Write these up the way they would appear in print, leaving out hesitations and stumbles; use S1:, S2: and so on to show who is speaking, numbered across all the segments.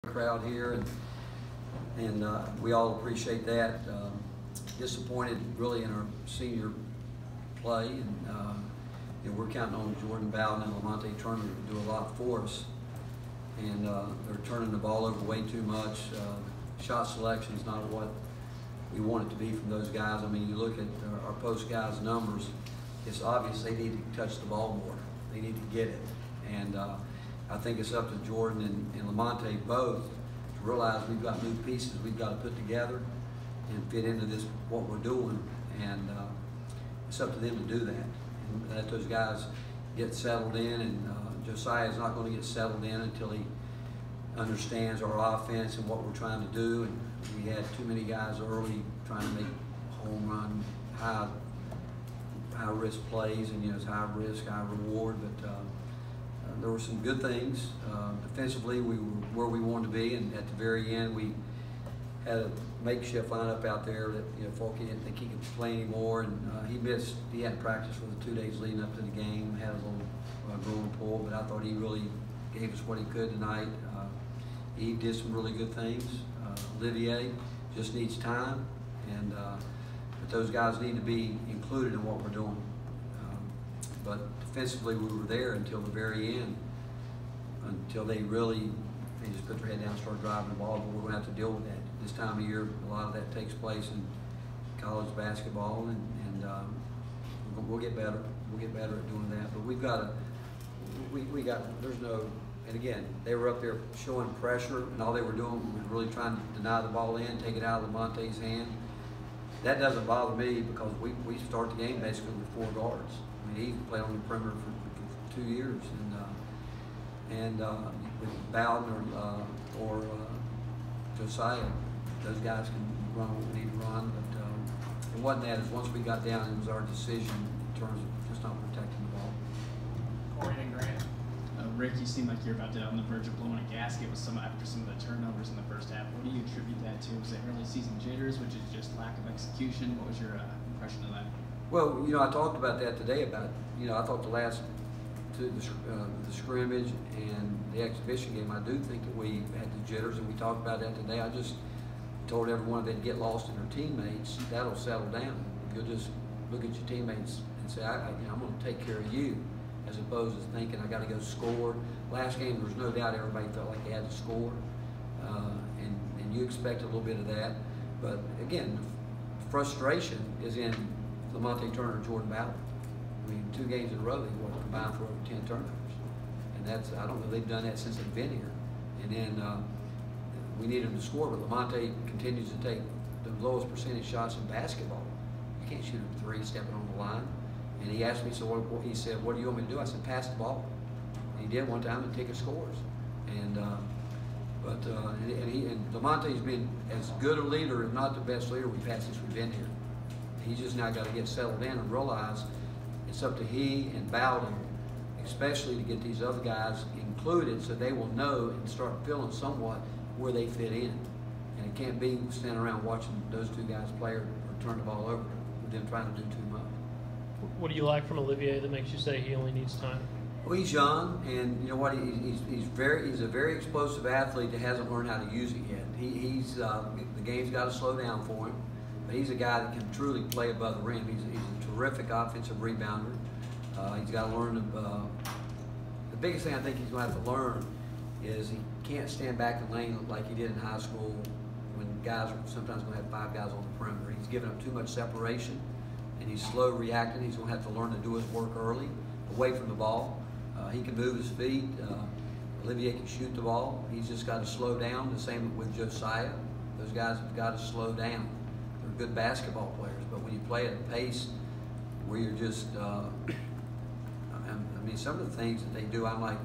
S1: crowd here, and we all appreciate that. Disappointed really in our senior play, and we're counting on Jordan Bowden and Lamonte Turner to do a lot for us. And they're turning the ball over way too much. Shot selection is not what we want it to be from those guys. I mean, you look at our post guys' numbers, it's obvious they need to touch the ball more. They need to get it. And I think it's up to Jordan and Lamonte both to realize we've got new pieces we've got to put together and fit into this, what we're doing. And it's up to them to do that. And let those guys get settled in. And Josiah is not going to get settled in until he understands our offense and what we're trying to do. And we had too many guys early trying to make home run, high risk plays, and it's high risk, high reward. But there were some good things. Defensively, we were where we wanted to be, and at the very end, we had a makeshift lineup out there that Falk didn't think he could play anymore, and he missed. He hadn't practiced for the 2 days leading up to the game. Had a little growing pull, but I thought he really gave us what he could tonight. He did some really good things. Olivier just needs time, and but those guys need to be included in what we're doing. But defensively, we were there until the very end, until they just put their head down and start driving the ball. But we're going to have to deal with that. This time of year, a lot of that takes place in college basketball, and we'll get better. We'll get better at doing that. But we've got to, there's no, and again, they were up there showing pressure, and all they were doing was really trying to deny the ball in, take it out of Lamonte's hand. That doesn't bother me because we start the game basically with 4 guards. I mean, he's played on the perimeter for 2 years, and with Bowden or Josiah, those guys can run what we need to run. But it wasn't that. It was once we got down, it was our decision in terms of just not protecting the ball.
S2: Corey and Grant.
S3: Rick, you seem like you're about to on the verge of blowing a gasket with after some of the turnovers in the first half. What do you attribute that to? Was it early season jitters, which is just lack of execution? What was your impression of that?
S1: Well, I talked about that today. I thought the last two, the scrimmage and the exhibition game, I do think that we had the jitters, and we talked about that today. I just told everyone they'd get lost in their teammates. That'll settle down. You'll just look at your teammates and say, I'm going to take care of you, as opposed to thinking I got to go score. Last game, there was no doubt everybody felt like they had to score, and you expect a little bit of that. But again, the frustration is in Lamonte Turner and Jordan Bowden. I mean, 2 games in a row, they combined for over 10 turnovers, and I don't know they've done that since they've been here. And then we need them to score, but Lamonte continues to take the lowest percentage shots in basketball. You can't shoot a 3 stepping on the line. And he asked me, he said, what do you want me to do? I said, pass the ball. And he did one time and take his scores. And Lamonte's been as good a leader, if not the best leader we've had since we've been here. He's just now got to get settled in and realize it's up to he and Bowden, especially to get these other guys included so they will know and start feeling somewhat where they fit in. And it can't be standing around watching those 2 guys play or turn the ball over with them trying to do too much.
S4: What do you like from Olivier that makes you say he only needs time?
S1: Well, he's young, and you know what? He's a very explosive athlete that hasn't learned how to use it yet. The game's got to slow down for him, but he's a guy that can truly play above the rim. He's a terrific offensive rebounder. He's got to learn the biggest thing I think he's going to have to learn is he can't stand back in the lane like he did in high school when guys are sometimes going to have 5 guys on the perimeter. He's giving up too much separation, and he's slow reacting. He's going to have to learn to do his work early, away from the ball. He can move his feet. Olivier can shoot the ball. He's just got to slow down. The same with Josiah. Those guys have got to slow down. They're good basketball players, but when you play at a pace where you're just, I mean, some of the things that they do, I'm like,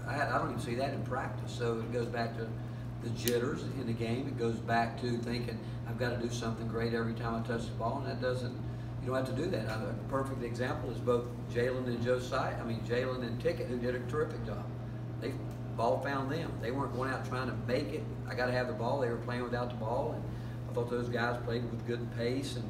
S1: I don't even see that in practice. So it goes back to the jitters in the game. It goes back to thinking I've got to do something great every time I touch the ball, and that doesn't. You don't have to do that. A perfect example is both Jalen and Josiah. I mean, Jalen and Tickett, who did a terrific job. Ball found them. They weren't going out trying to make it. I got to have the ball. They were playing without the ball, and I thought those guys played with good pace and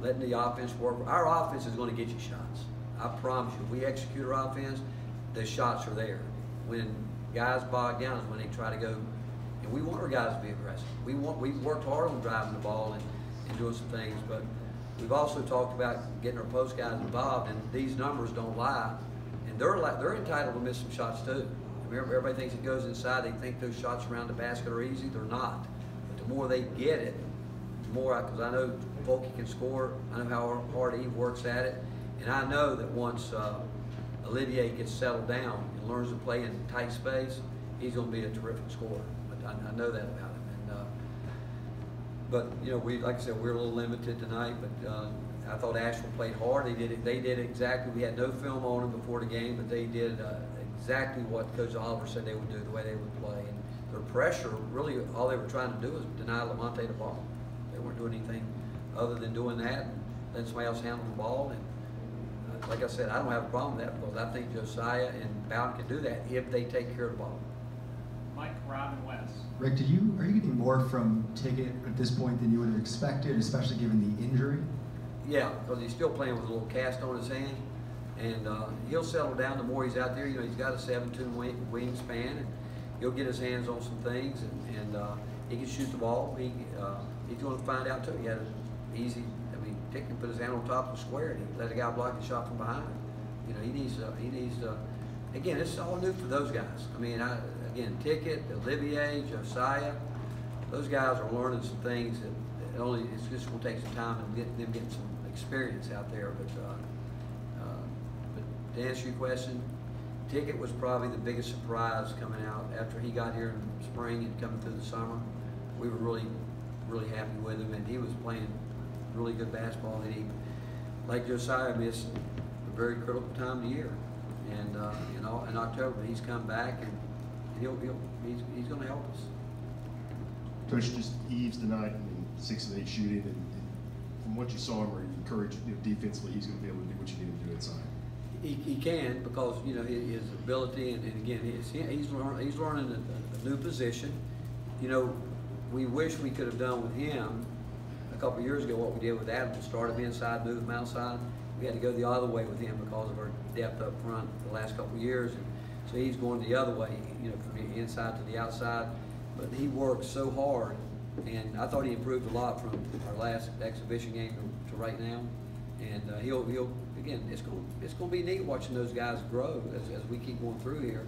S1: letting the offense work. Our offense is going to get you shots. I promise you. If we execute our offense, the shots are there. When guys bog down is when they try to go And we want our guys to be aggressive. We've worked hard on driving the ball and doing some things, but we've also talked about getting our post guys involved, and these numbers don't lie. And they're entitled to miss some shots too. I mean, everybody thinks it goes inside. They think those shots around the basket are easy. They're not. But the more they get it, the more, because I know Volke can score. I know how hard Eve works at it. And I know that once Olivier gets settled down and learns to play in tight space, he's going to be a terrific scorer. But I know that about him. And but you know, like I said, we're a little limited tonight. But I thought Asheville played hard. They did exactly. We had no film on them before the game, but they did exactly what Coach Oliver said they would do, the way they would play. And their pressure, really, all they were trying to do was deny Lamonte the ball. They weren't doing anything other than doing that and letting somebody else handle the ball. And like I said, I don't have a problem with that because I think Josiah and Bowden can do that if they take care of the ball.
S2: Mike, Rob, and Wes.
S5: Rick, are you getting more from Ticket at this point than you would have expected, especially given the injury?
S1: Yeah, because he's still playing with a little cast on his hand, and he'll settle down the more he's out there. You know, he's got a 7'2" wingspan, and he'll get his hands on some things, and he can shoot the ball. He's going to find out too. He had an easy. I mean, Ticket put his hand on top of the square, and he let a guy block the shot from behind him. You know, he needs to. Again, it's all new for those guys. I mean, again, Ticket, Olivier, Josiah, those guys are learning some things that it's just going to take some time and getting some experience out there. But to answer your question, Ticket was probably the biggest surprise coming out after he got here in spring and coming through the summer. We were really, really happy with him, and he was playing really good basketball. And he, like Josiah, missed a very critical time of the year. And in October, he's come back, and he's going to help us.
S6: Coach, just Eves tonight, 6 of 8 shooting, and from what you saw him, are you encouraged defensively he's going to be able to do what you need him to do inside?
S1: He can, because you know his ability, and again he's learning a new position. You know, we wish we could have done with him a couple of years ago what we did with Adam, to start him inside, move him outside. We had to go the other way with him because of our depth up front the last couple of years, and so he's going the other way, you know, from the inside to the outside. But he works so hard, and I thought he improved a lot from our last exhibition game to right now. And he'll again, it's going to be neat watching those guys grow as we keep going through here.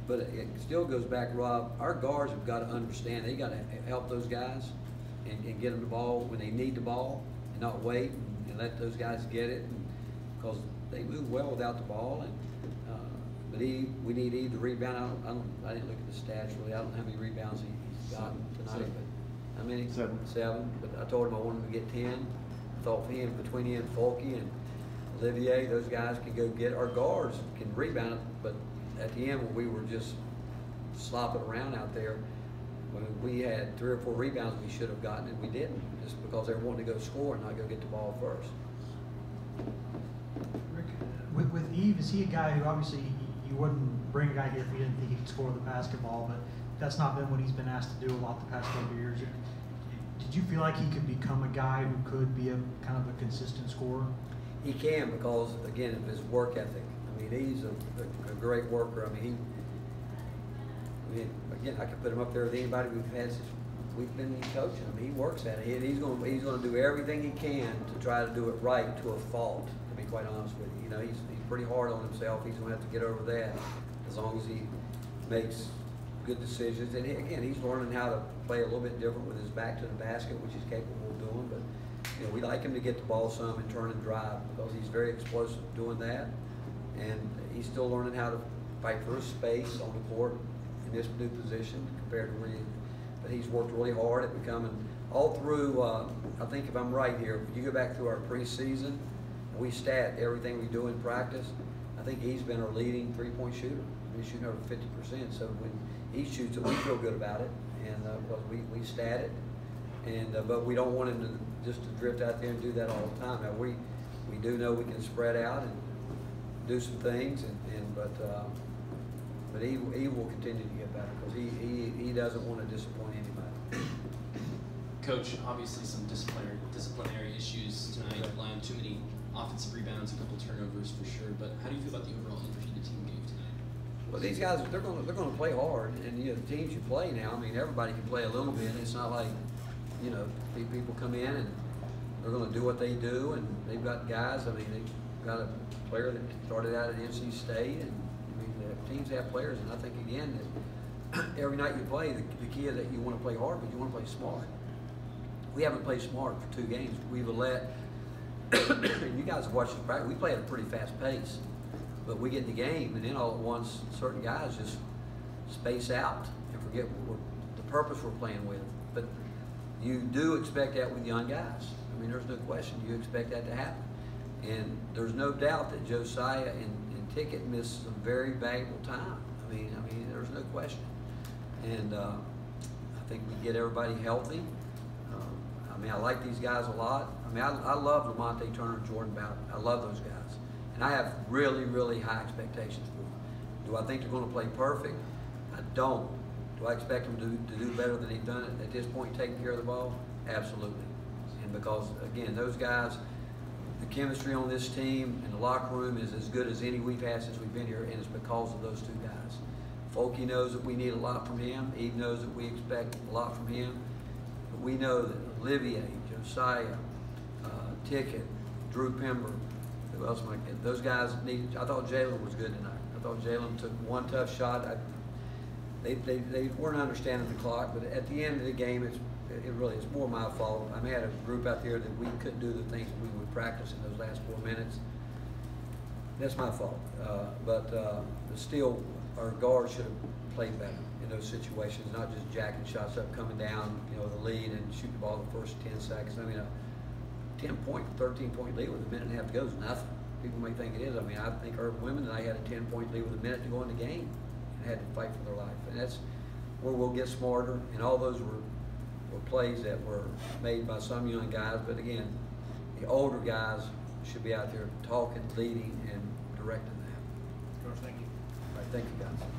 S1: But it still goes back, Rob. Our guards have got to understand they got to help those guys and get them the ball when they need the ball, and not wait and let those guys get it, because they move well without the ball. And but we need Eve to rebound. I didn't look at the stats really. I don't know how many rebounds he's gotten tonight, but how many?
S6: 7.
S1: 7. But I told him I wanted him to get 10. I thought between him and Volke and Olivier, those guys can go get it. Our guards can rebound it, but at the end when we were just slopping around out there, when we had 3 or 4 rebounds we should have gotten, and we didn't, just because they were wanting to go score and not go get the ball first.
S7: Rick, with Eve, is he a guy who obviously you wouldn't bring a guy here if you didn't think he could score the basketball, but that's not been what he's been asked to do a lot the past couple of years. Did you feel like he could become a guy who could be a kind of a consistent scorer?
S1: He can, because again of his work ethic. I mean, he's a great worker. I mean, again, I could put him up there with anybody we've had since we've been coaching him. He works at it. He's going to do everything he can to try to do it right to a fault. To be quite honest with you, you know, he's pretty hard on himself. He's going to have to get over that as long as he makes good decisions. And again, he's learning how to play a little bit different with his back to the basket, which he's capable of doing. But you know, we like him to get the ball some and turn and drive, because he's very explosive doing that. And he's still learning how to fight for his space on the court in this new position compared to where but he's worked really hard at becoming, all through, I think if I'm right here, if you go back through our preseason, we stat everything we do in practice. I think he's been our leading three-point shooter. He's shooting over 50%. So when he shoots it, we feel good about it, and because we stat it. And but we don't want him to just to drift out there and do that all the time. Now we do know we can spread out and do some things, but he will continue to get better, because he doesn't want to disappoint anybody.
S8: Coach, obviously some disciplinary issues tonight, allowing too many offensive rebounds, a couple turnovers for sure. But how do you feel about the overall energy the team gave tonight?
S1: Well, these guys, they're gonna play hard, and you know, the teams you play now, I mean, everybody can play a little bit. It's not like, you know, people come in and they're gonna do what they do, and they've got guys, I mean, they've got a player that started out at NC State, and I mean, the teams have players, and I think again, that every night you play, the key is that you wanna play hard, but you wanna play smart. We haven't played smart for 2 games. We've let, and you guys have watched us practice, we play at a pretty fast pace. But we get in the game, and then all at once, certain guys just space out and forget the purpose we're playing with. But you do expect that with young guys. I mean, there's no question. You expect that to happen. And there's no doubt that Josiah and Tickett missed some very valuable time. I mean, there's no question. And I think we get everybody healthy. I mean, I like these guys a lot. I mean, I love Lamonte Turner and Jordan Bowden. I love those guys. And I have really, really high expectations for them. Do I think they're going to play perfect? I don't. Do I expect them to do better than they've done at this point, taking care of the ball? Absolutely. And because, again, those guys, the chemistry on this team in the locker room is as good as any we've had since we've been here, and it's because of those 2 guys. Folky knows that we need a lot from him. Eve knows that we expect a lot from him. But we know that Olivier, Josiah, Tickett, Drew Pember, who else might get? Those guys need. I thought Jalen was good tonight. I thought Jalen took one tough shot. They weren't understanding the clock, but at the end of the game, it's more my fault. I had a group out there that we couldn't do the things we would practice in those last 4 minutes. That's my fault. But still, our guards should have played better in those situations, not just jacking shots up, coming down, you know, the lead and shoot the ball the first 10 seconds. I mean, 13-point lead with a minute and a half to go is nothing. People may think it is. I mean, I think our women tonight had a 10-point lead with a minute to go in the game and had to fight for their life. And that's where we'll get smarter. And all those were plays that were made by some young guys. But again, the older guys should be out there talking, leading, and directing that.
S2: Coach, thank you.
S1: All right, thank you guys.